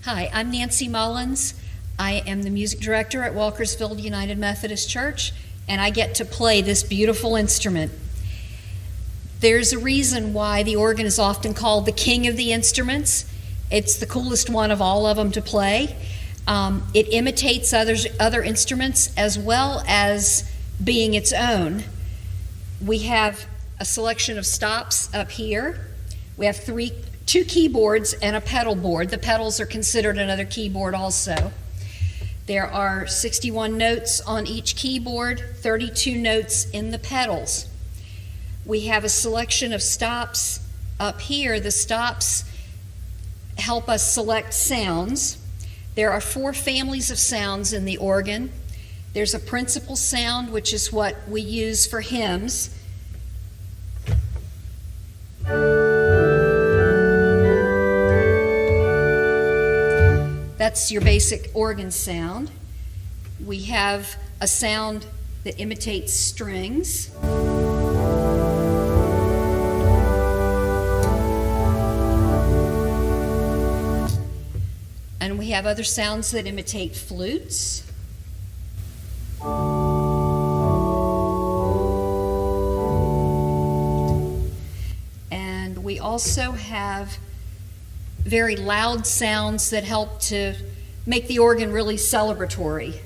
Hi, I'm Nancy Mullins. I am the music director at Walkersville United Methodist Church, and I get to play this beautiful instrument. There's a reason why the organ is often called the king of the instruments. It's the coolest one of all of them to play. It imitates other instruments as well as being its own. We have a selection of stops up here. We have two keyboards and a pedal board. The pedals are considered another keyboard also. There are 61 notes on each keyboard, 32 notes in the pedals. We have a selection of stops up here. The stops help us select sounds. There are 4 families of sounds in the organ. There's a principal sound, which is what we use for hymns. That's your basic organ sound. We have a sound that imitates strings. And we have other sounds that imitate flutes. And we also have very loud sounds that help to make the organ really celebratory.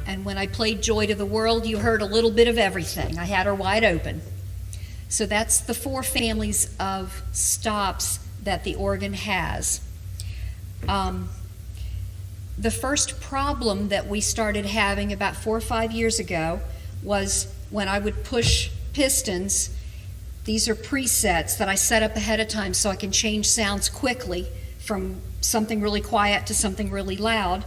And when I played Joy to the World, you heard a little bit of everything. I had her wide open. So that's the 4 families of stops that the organ has. The first problem that we started having about 4 or 5 years ago was when I would push pistons. These are presets that I set up ahead of time so I can change sounds quickly from something really quiet to something really loud.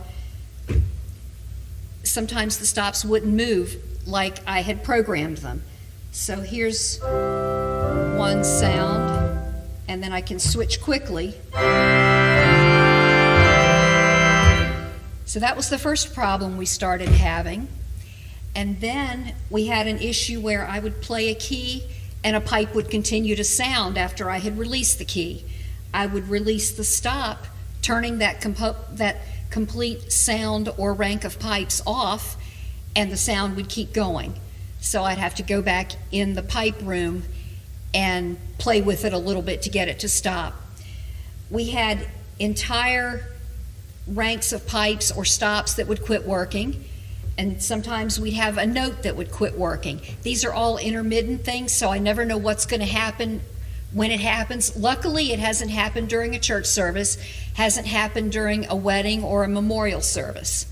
Sometimes the stops wouldn't move like I had programmed them. So here's one sound, and then I can switch quickly. So that was the first problem we started having. And then we had an issue where I would play a key and a pipe would continue to sound after I had released the key. I would release the stop, turning that complete sound or rank of pipes off, and the sound would keep going. So I'd have to go back in the pipe room and play with it a little bit to get it to stop. We had entire ranks of pipes or stops that would quit working, and sometimes we'd have a note that would quit working. These are all intermittent things, so I never know what's going to happen when it happens. Luckily, it hasn't happened during a church service, hasn't happened during a wedding or a memorial service.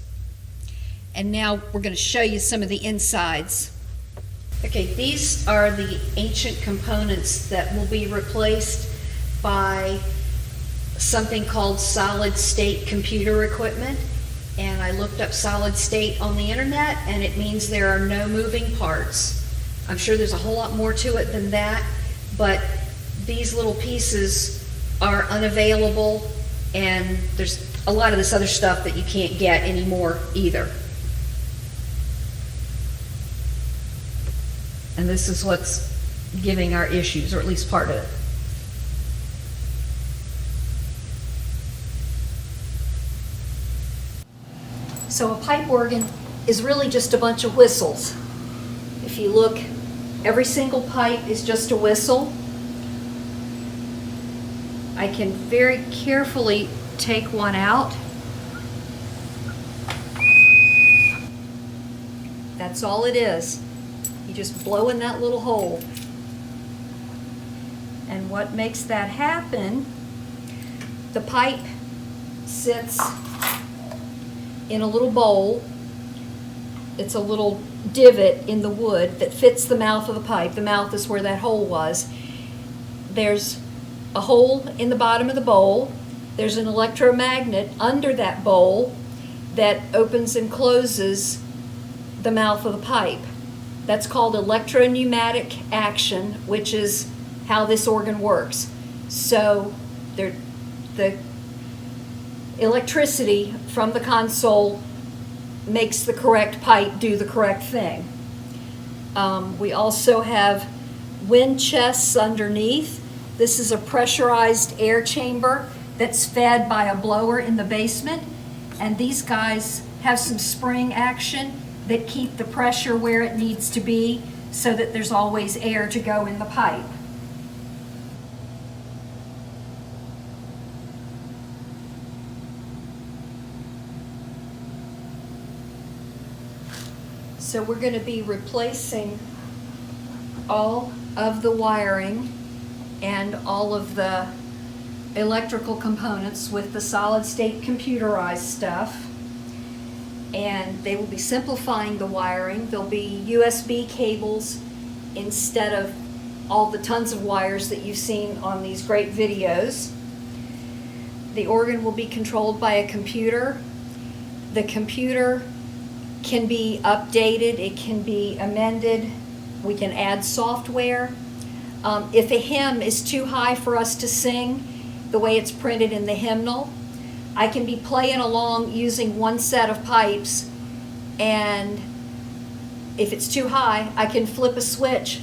And now we're going to show you some of the insides. Okay, these are the ancient components that will be replaced by something called solid state computer equipment. And I looked up solid state on the internet, and it means there are no moving parts. I'm sure there's a whole lot more to it than that, but these little pieces are unavailable, and there's a lot of this other stuff that you can't get anymore either. And this is what's giving our issues, or at least part of it. So a pipe organ is really just a bunch of whistles. If you look, every single pipe is just a whistle. I can very carefully take one out. That's all it is. You just blow in that little hole. And what makes that happen, the pipe sits in a little bowl. It's a little divot in the wood that fits the mouth of the pipe. The mouth is where that hole was. There's a hole in the bottom of the bowl. There's an electromagnet under that bowl that opens and closes the mouth of the pipe. That's called electropneumatic action, which is how this organ works. So the electricity from the console makes the correct pipe do the correct thing. We also have wind chests underneath. This is a pressurized air chamber that's fed by a blower in the basement. And these guys have some spring action that keep the pressure where it needs to be so that there's always air to go in the pipe. So we're going to be replacing all of the wiring and all of the electrical components with the solid state computerized stuff. And they will be simplifying the wiring. There'll be USB cables instead of all the tons of wires that you've seen on these great videos. The organ will be controlled by a computer. The computer can be updated, it can be amended, we can add software. If a hymn is too high for us to sing the way it's printed in the hymnal, I can be playing along using one set of pipes, and if it's too high, I can flip a switch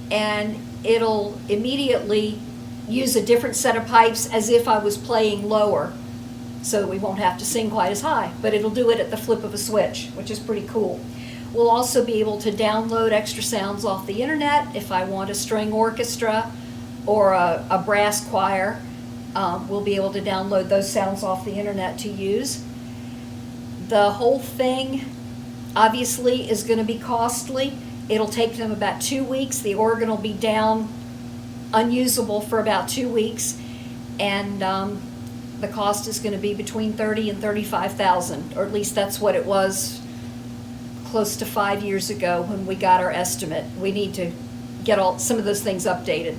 and it'll immediately use a different set of pipes as if I was playing lower, so that we won't have to sing quite as high, but it'll do it at the flip of a switch, which is pretty cool. We'll also be able to download extra sounds off the internet if I want a string orchestra or a brass choir. We'll be able to download those sounds off the internet to use. The whole thing obviously is going to be costly. It'll take them about 2 weeks. The organ will be down unusable for about 2 weeks, and the cost is going to be between $30,000 and $35,000, or at least that's what it was close to 5 years ago when we got our estimate. We need to get some of those things updated.